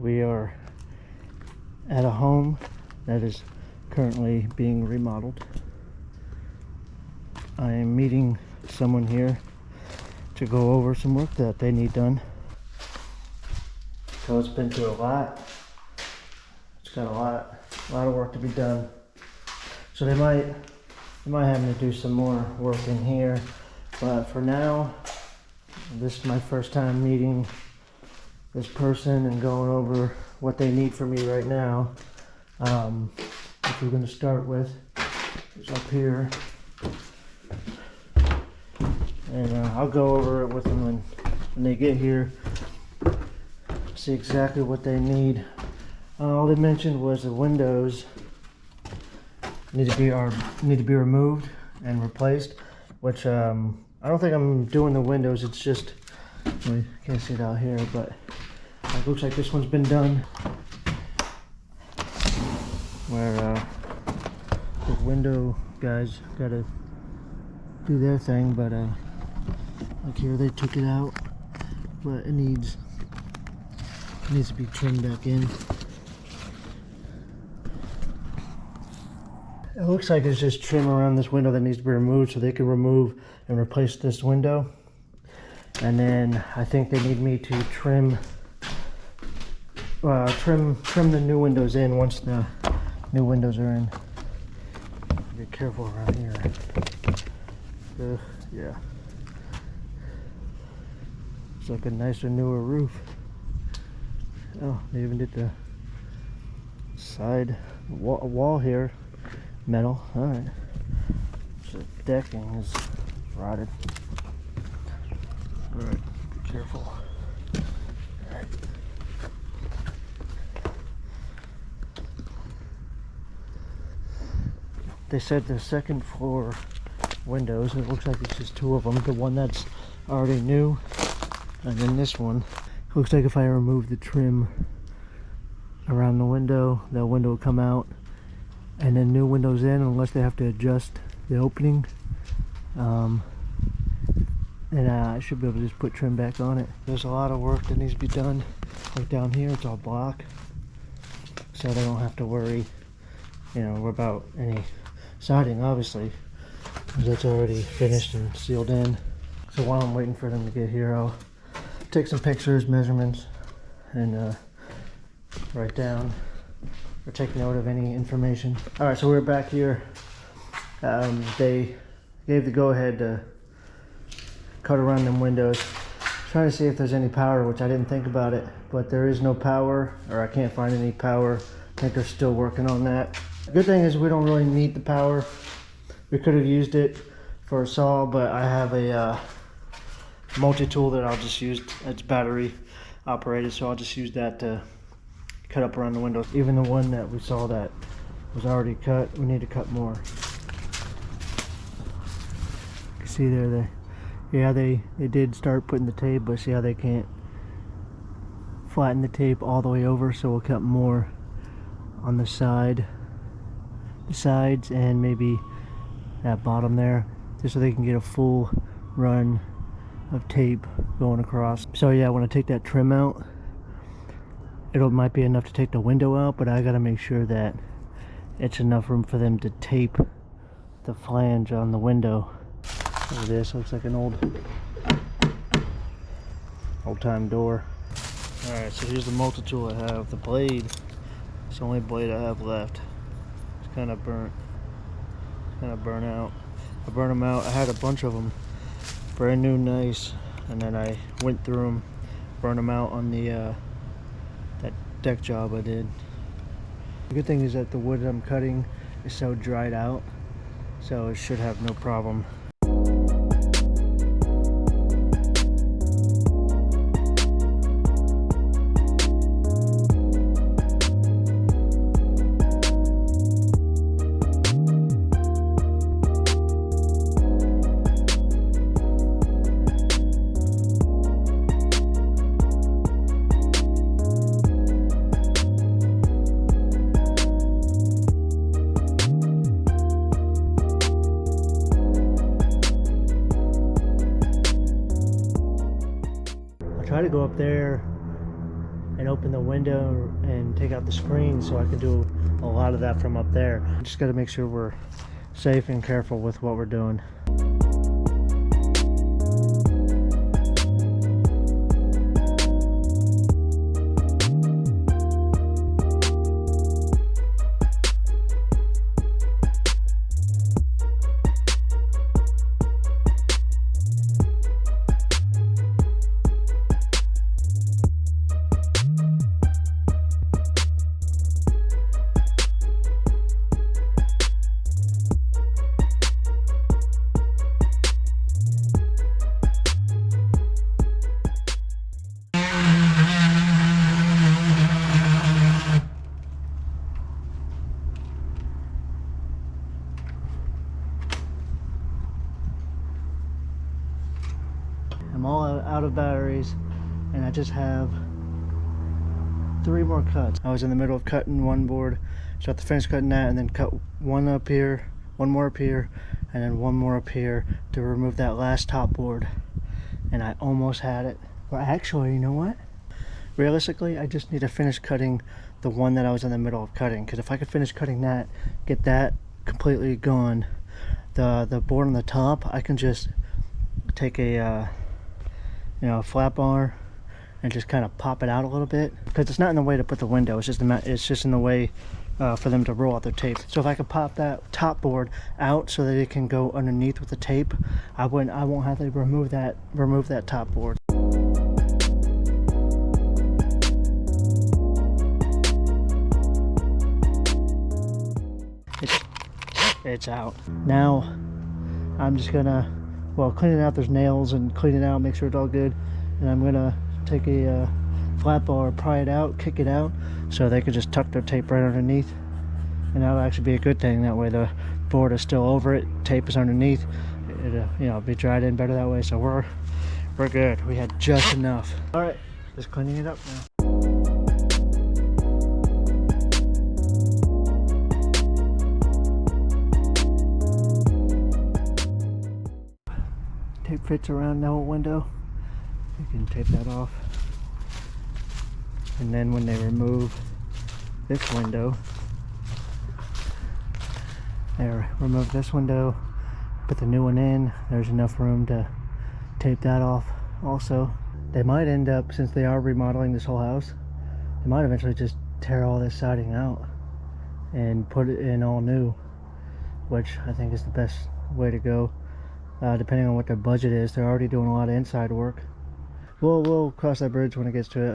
We are at a home that is currently being remodeled. I am meeting someone here to go over some work that they need done. So it's been through a lot. It's got a lot of work to be done. So they might have me do some more work in here, but for now, this is my first time meeting this person and going over what they need from me right now. What we're going to start with is up here, and I'll go over it with them when they get here, see exactly what they need. All they mentioned was the windows need to be removed and replaced, which I don't think I'm doing the windows. It's just, you can't see it out here, but it looks like this one's been done, where the window guys gotta do their thing, but like here they took it out, but it needs to be trimmed back in. It looks like it's just trim around this window that needs to be removed, so they can remove and replace this window. And then I think they need me to trim the new windows in once the new windows are in. Be careful around here. Yeah. It's like a nicer, newer roof. Oh, they even did the side wall here. Metal. Alright. So the decking is rotted. Alright, be careful. Alright. They said the second floor windows, it looks like it's just two of them. The one that's already new, and then this one. It looks like if I remove the trim around the window, that window will come out. And then new windows in, unless they have to adjust the opening, and I should be able to just put trim back on it. There's a lot of work that needs to be done. Like down here, it's all block, so they don't have to worry, about any siding, obviously, because it's already finished and sealed in. So while I'm waiting for them to get here, I'll take some pictures, measurements, and write down or take note of any information. All right, so we're back here. They gave the go-ahead to cut around them windows. Trying to see if there's any power, which I didn't think about it, but there is no power, or I can't find any power. I think they're still working on that. The good thing is we don't really need the power. We could have used it for a saw, but I have a multi-tool that I'll just use. It's battery operated, so I'll just use that to cut up around the windows. Even the one that we saw that was already cut, we need to cut more. You can see there, they did start putting the tape, but see how they can't flatten the tape all the way over, so we'll cut more on the sides, and maybe that bottom there, just so they can get a full run of tape going across. So yeah, when I take that trim out, it might be enough to take the window out, but I gotta make sure that it's enough room for them to tape the flange on the window. Look at this, looks like an old-time door. Alright, so here's the multi-tool I have. The blade, it's the only blade I have left. It's kind of burnt. It's kind of burnt out. I burned them out. I had a bunch of them, brand new, nice, and then I went through them, burned them out on the that deck job I did. The good thing is that the wood I'm cutting is so dried out, so it should have no problem. try to go up there and open the window and take out the screen, so I can do a lot of that from up there. Just got to make sure we're safe and careful with what we're doing. I'm all out of batteries, and I just have 3 more cuts. I was in the middle of cutting one board, so I have to finish cutting that and then cut one up here, one more up here, and then one more up here to remove that last top board. And I almost had it. But actually, you know what? Realistically, I just need to finish cutting the one that I was in the middle of cutting, because if I could finish cutting that, get that completely gone, the board on the top, I can just take a flat bar and just kind of pop it out a little bit, because it's not in the way to put the window, it's just in the way for them to roll out their tape. So if I could pop that top board out so that it can go underneath with the tape, I won't have to remove that top board. It's out. Now I'm just gonna clean it out. There's nails, and clean it out, make sure it's all good, and I'm gonna take a flat bar, pry it out, kick it out, so they can just tuck their tape right underneath, and that'll actually be a good thing. That way the board is still over it, tape is underneath, it'll be dried in better that way. So we're good. We had just enough. All right, just cleaning it up now. Tape fits around the whole window. You can tape that off, and then when they remove this window, remove this window, put the new one in, there's enough room to tape that off also. They might end up, since they are remodeling this whole house, they might eventually just tear all this siding out and put it in all new, which I think is the best way to go. Depending on what their budget is. They're already doing a lot of inside work. We'll cross that bridge when it gets to it.